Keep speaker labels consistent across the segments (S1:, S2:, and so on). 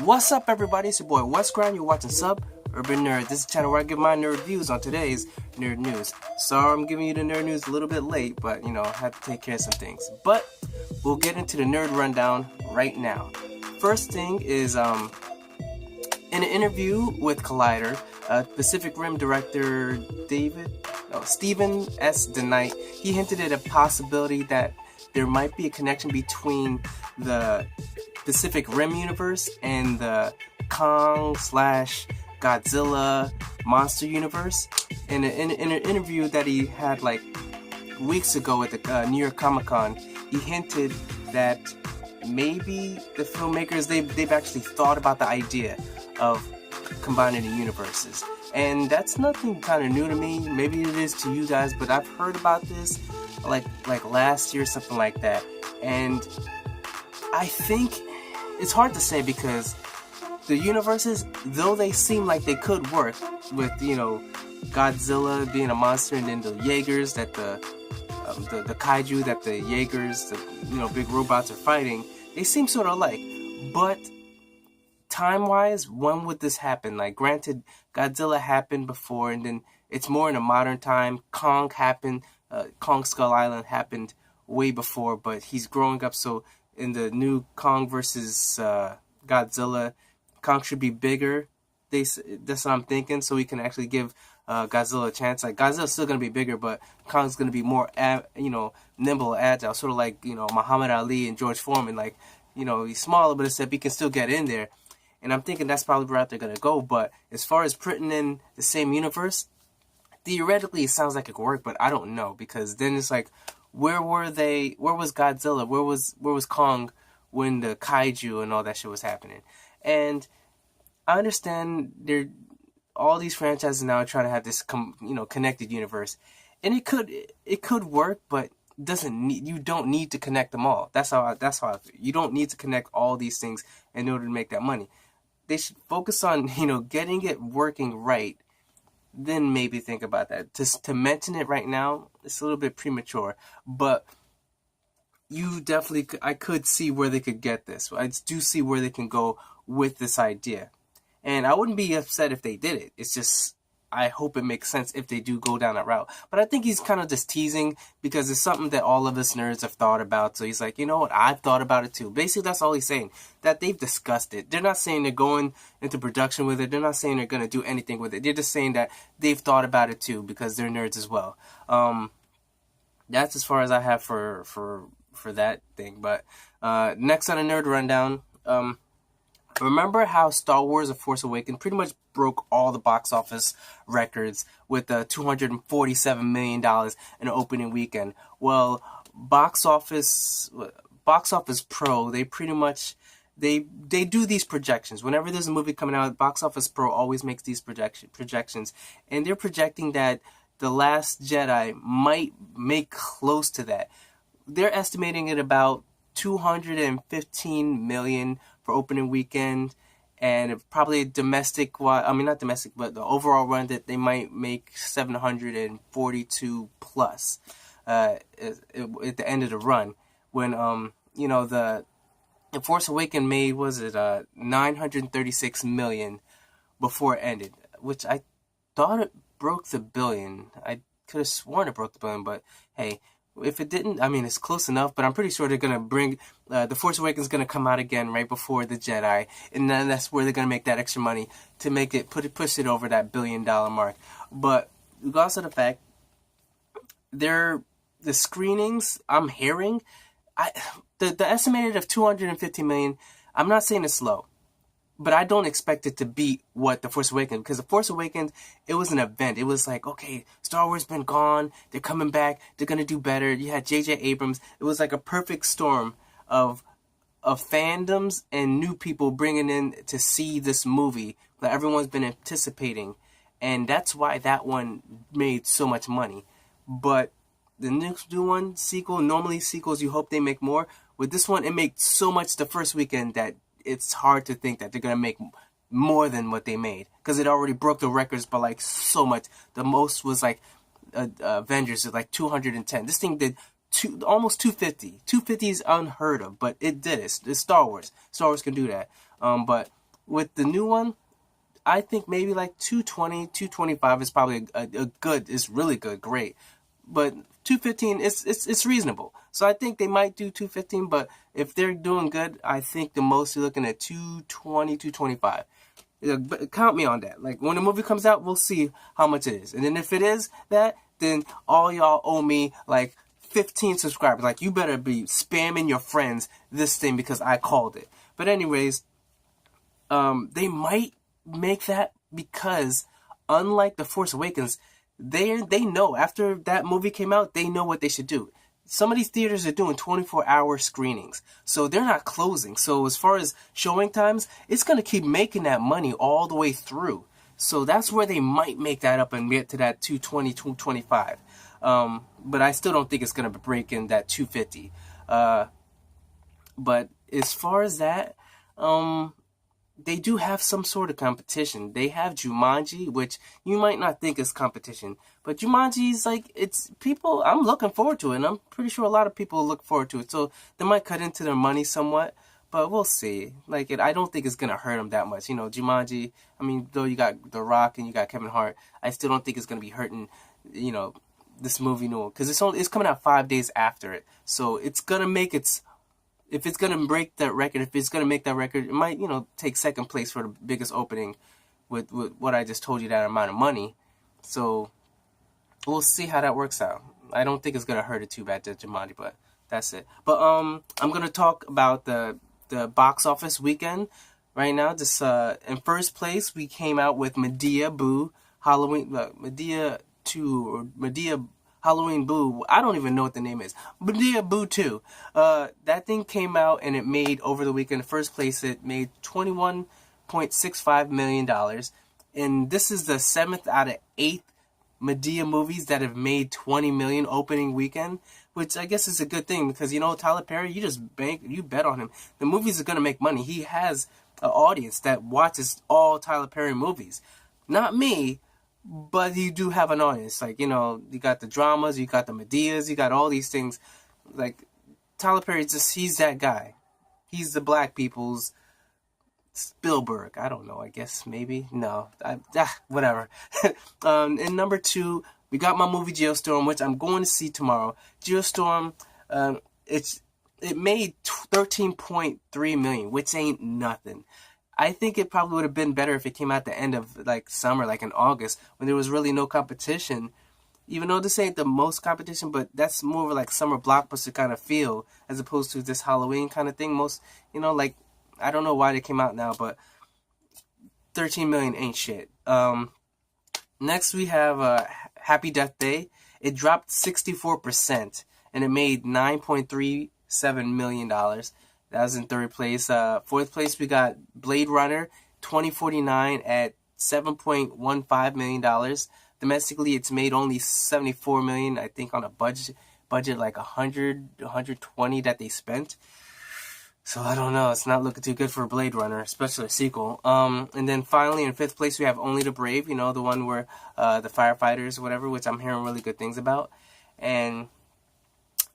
S1: What's up, everybody? It's your boy Wes Grind. You're watching Sub Urban Nerd. This is the channel where I give my nerd views on today's nerd news. Sorry I'm giving you the nerd news a little bit late, but I had to take care of some things. But we'll get into the nerd rundown right now. First thing is, in an interview with Collider, Pacific Rim director Stephen S. DeKnight, he hinted at a possibility that there might be a connection between the Pacific Rim universe and the Kong/Godzilla monster universe. In an interview that he had like weeks ago at the New York Comic Con, he hinted that maybe the filmmakers they've actually thought about the idea of combining the universes. And that's nothing kind of new to me. Maybe it is to you guys, but I've heard about this like last year, something like that. And I think it's hard to say because the universes, though they seem like they could work with, Godzilla being a monster and then the Jaegers that the kaiju that the Jaegers, the big robots are fighting, they seem sort of alike. But time-wise, when would this happen? Like, granted, Godzilla happened before, and then it's more in a modern time. Kong happened, Kong Skull Island happened way before, but he's growing up, so in the new Kong versus Godzilla, Kong should be bigger. That's what I'm thinking, so we can actually give Godzilla a chance. Like, Godzilla's still going to be bigger, but Kong's going to be more, nimble, agile, sort of like, Muhammad Ali and George Foreman. Like, he's smaller, but except he can still get in there. And I'm thinking that's probably where they're going to go. But as far as putting in the same universe, theoretically it sounds like it could work, but I don't know. Because then it's like, where were they? Where was Godzilla? Where was Kong when the kaiju and all that shit was happening? And I understand all these franchises now are trying to have this connected universe, and it could work, but you don't need to connect them all. That's how I feel. You don't need to connect all these things in order to make that money. They should focus on getting it working right. Then maybe think about that. To mention it right now, it's a little bit premature, but I could see where they could get this. I do see where they can go with this idea. And I wouldn't be upset if they did it. It's just, I hope it makes sense if they do go down that route. But I think he's kind of just teasing because it's something that all of us nerds have thought about. So he's like, you know what, I've thought about it too. Basically, that's all he's saying, that they've discussed it. They're not saying they're going into production with it. They're not saying they're going to do anything with it. They're just saying that they've thought about it too because they're nerds as well. That's as far as I have for that thing. But next on a nerd rundown, remember how Star Wars: The Force Awakens pretty much broke all the box office records with $247 million in the opening weekend? Well, Box Office Pro, they pretty much they do these projections. Whenever there's a movie coming out, Box Office Pro always makes these projections, and they're projecting that The Last Jedi might make close to that. They're estimating it about $215 million for opening weekend, and probably domestic, not domestic, but the overall run that they might make 742 plus at the end of the run. When the Force Awakens made, was it 936 million before it ended, which I thought it broke the billion. I could have sworn it broke the billion, but hey, if it didn't, it's close enough, but I'm pretty sure they're going to bring, The Force Awakens is going to come out again right before The Jedi, and then that's where they're going to make that extra money to make it, push it over that $1 billion mark. But regardless of the fact, the screenings I'm hearing, the estimated of 250 million, I'm not saying it's low, but I don't expect it to beat what The Force Awakens, because The Force Awakens, it was an event. It was like, okay, Star Wars been gone, they're coming back, they're going to do better. You had J.J. Abrams. It was like a perfect storm of fandoms and new people bringing in to see this movie that everyone's been anticipating. And that's why that one made so much money. But the next new one, sequel, normally sequels, you hope they make more. With this one, it made so much the first weekend that it's hard to think that they're going to make more than what they made, because it already broke the records by like so much. The most was like Avengers at like 210. This thing did almost 250. 250 is unheard of, but it did it. It's Star Wars. Star Wars can do that. But with the new one, I think maybe like 220, 225 is probably a good, is really good, great. But 215 it's reasonable. So I think they might do 215, but if they're doing good, I think the most you're looking at 220, 225. But count me on that. Like when the movie comes out, we'll see how much it is. And then if it is that, then all y'all owe me like 15 subscribers. Like you better be spamming your friends this thing because I called it. But anyways, they might make that because unlike The Force Awakens, they know after that movie came out, they know what they should do. Some of these theaters are doing 24-hour screenings, so they're not closing. So as far as showing times, it's going to keep making that money all the way through. So that's where they might make that up and get to that 220, 225. But I still don't think it's going to break in that 250. But as far as that, they do have some sort of competition. They have Jumanji, which you might not think is competition, but Jumanji is like, it's people, I'm looking forward to it, and I'm pretty sure a lot of people look forward to it, so they might cut into their money somewhat, but we'll see. Like, I don't think it's going to hurt them that much. You know, Jumanji, I mean, though you got The Rock and you got Kevin Hart, I still don't think it's going to be hurting, you know, this movie, no, because it's coming out 5 days after it, so it's going to make its, if it's going to break that record, if it's going to make that record, it might, you know, take second place for the biggest opening with what I just told you, that amount of money. So we'll see how that works out. I don't think it's going to hurt it too bad to Jumanji, but that's it. But I'm going to talk about the box office weekend right now. Just in first place, we came out with Medea Boo Halloween, Medea 2 or Medea Halloween Boo. I don't even know what the name is. Medea Boo 2. That thing came out and it made, over the weekend, first place, it made $21.65 million. And this is the 7th out of 8 Medea movies that have made 20 million opening weekend, which I guess is a good thing because, you know, Tyler Perry, you bet on him. The movies are going to make money. He has an audience that watches all Tyler Perry movies. Not me, but you do have an audience. Like, you know, you got the dramas, you got the Medeas, you got all these things. Like, Tyler Perry, he's that guy. He's the black people's Spielberg. I don't know, I guess, maybe. No, whatever. And number 2, we got my movie Geostorm, which I'm going to see tomorrow. Geostorm, it made 13.3 million, which ain't nothing. I think it probably would have been better if it came out the end of like summer, like in August, when there was really no competition. Even though this ain't the most competition, but that's more of like summer blockbuster kind of feel as opposed to this Halloween kind of thing. Most, you know, like, I don't know why they came out now, but 13 million ain't shit. Next we have Happy Death Day. It dropped 64% and it made $9.37 million. That was in third place. Fourth place, we got Blade Runner 2049 at $7.15 million. Domestically, it's made only $74 million, I think, on a budget like 120 that they spent. So I don't know. It's not looking too good for Blade Runner, especially a sequel. And then finally, in fifth place, we have Only the Brave. You know, the one where the firefighters or whatever, which I'm hearing really good things about. And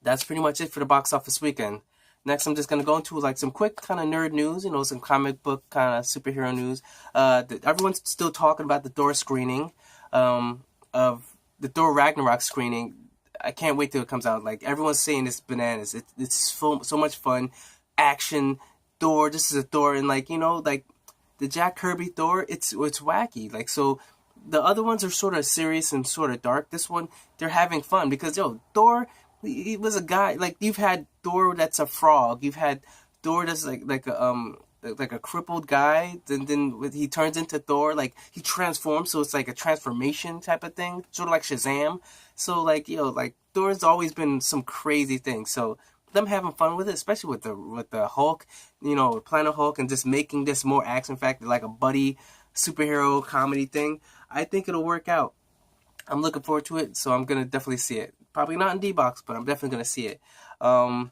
S1: that's pretty much it for the box office weekend. Next, I'm just going to go into like some quick kind of nerd news, you know, some comic book kind of superhero news. Everyone's still talking about the Thor screening, of the Thor Ragnarok screening. I can't wait till it comes out. Like, everyone's saying it's bananas. It's so much fun. Action, Thor, this is a Thor, and like, you know, like the Jack Kirby Thor, it's wacky. Like, so the other ones are sort of serious and sort of dark. This one, they're having fun because, Thor, he was a guy, like, you've had Thor that's a frog, you've had Thor that's like a crippled guy, then he turns into Thor, like he transforms, so it's like a transformation type of thing, sort of like Shazam. So like, like Thor's always been some crazy thing. So them having fun with it, especially with the Hulk, Planet Hulk, and just making this more action factor, like a buddy superhero comedy thing. I think it'll work out. I'm looking forward to it, so I'm gonna definitely see it. Probably not in D-Box, but I'm definitely gonna see it. Taika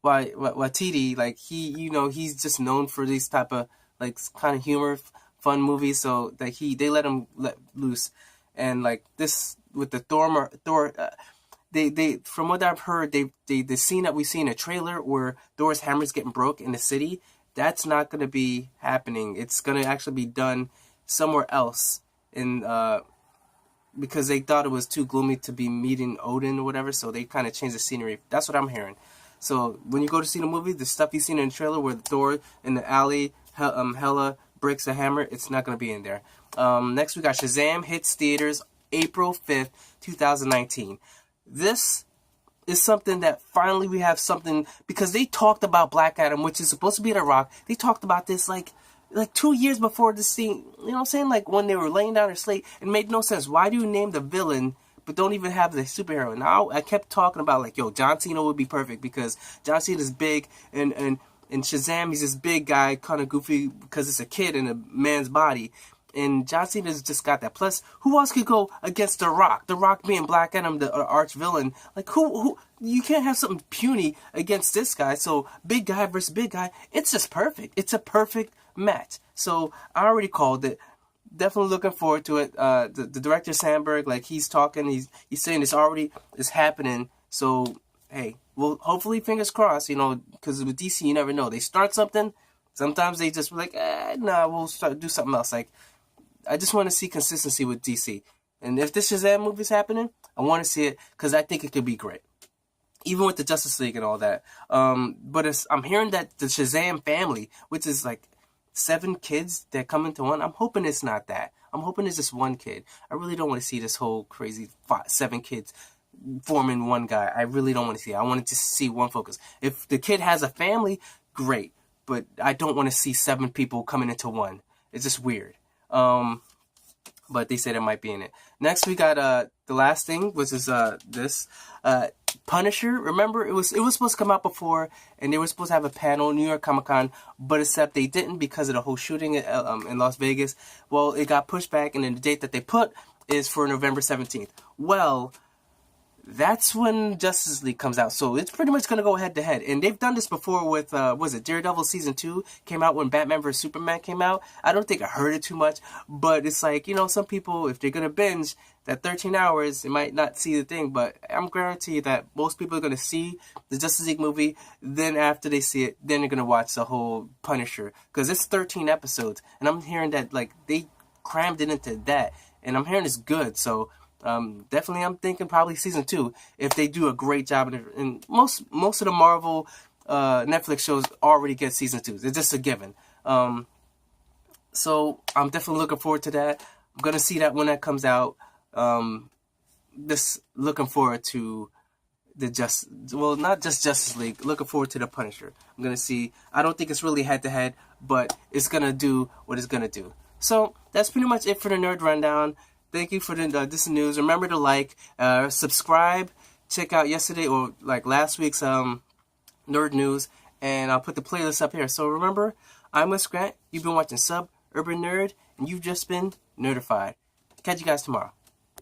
S1: Waititi, like he's just known for these type of like kind of humor, fun movies. So like they let him let loose, and like this with the Thor. They from what I've heard, the scene that we see in a trailer where Thor's hammer's getting broke in the city, That's not going to be happening. It's going to actually be done somewhere else in because they thought it was too gloomy to be meeting Odin or whatever, so they kind of changed the scenery. That's what I'm hearing. So when you go to see the movie, the stuff you seen in the trailer where Thor in the alley, Hela breaks the hammer, it's not going to be in there. Next we got Shazam hits theaters April 5th, 2019. This is something that finally we have something, because they talked about Black Adam, which is supposed to be The Rock. They talked about this like 2 years before the scene. You know what I'm saying? Like when they were laying down their slate, it made no sense. Why do you name the villain but don't even have the superhero? Now I kept talking about like, yo, John Cena would be perfect because John Cena is big, and Shazam, he's this big guy, kind of goofy because it's a kid in a man's body. And John Cena's just got that. Plus, who else could go against The Rock? The Rock being Black Adam, the arch villain. Like, who? You can't have something puny against this guy. So, big guy versus big guy. It's just perfect. It's a perfect match. So, I already called it. Definitely looking forward to it. The director, Sandberg, like, he's talking. He's saying it's happening. So, hey, well, hopefully, fingers crossed, you know, because with DC, you never know. They start something. Sometimes they just be like, nah, we'll do something else. Like, I just want to see consistency with DC. And if this Shazam movie's happening, I want to see it because I think it could be great. Even with the Justice League and all that. But I'm hearing that the Shazam family, which is like 7 kids that come into one, I'm hoping it's not that. I'm hoping it's just one kid. I really don't want to see this whole crazy 7 kids forming one guy. I really don't want to see it. I want to just see one focus. If the kid has a family, great. But I don't want to see 7 people coming into one. It's just weird. But they said it might be in it. Next, we got the last thing, which is this Punisher. Remember, it was supposed to come out before, and they were supposed to have a panel, New York Comic Con, but except they didn't because of the whole shooting in Las Vegas. Well, it got pushed back, and then the date that they put is for November 17th. Well, that's when Justice League comes out. So it's pretty much going to go head to head. And they've done this before with, Daredevil Season 2 came out when Batman vs. Superman came out. I don't think I heard it too much. But it's like, you know, some people, if they're going to binge that 13 hours, they might not see the thing. But I'm guaranteed that most people are going to see the Justice League movie. Then after they see it, then they're going to watch the whole Punisher. Because it's 13 episodes. And I'm hearing that, like, they crammed it into that. And I'm hearing it's good. So definitely, I'm thinking probably season 2 if they do a great job. And most of the Marvel Netflix shows already get season 2. It's just a given. So I'm definitely looking forward to that. I'm gonna see that when that comes out. Just looking forward to not just Justice League. Looking forward to the Punisher. I'm gonna see. I don't think it's really head to head, but it's gonna do what it's gonna do. So that's pretty much it for the Nerd Rundown. Thank you for this news. Remember to like, subscribe, check out yesterday or like last week's Nerd News, and I'll put the playlist up here. So remember, I'm Wes Grant. You've been watching Urban Nerd, and you've just been nerdified. Catch you guys tomorrow.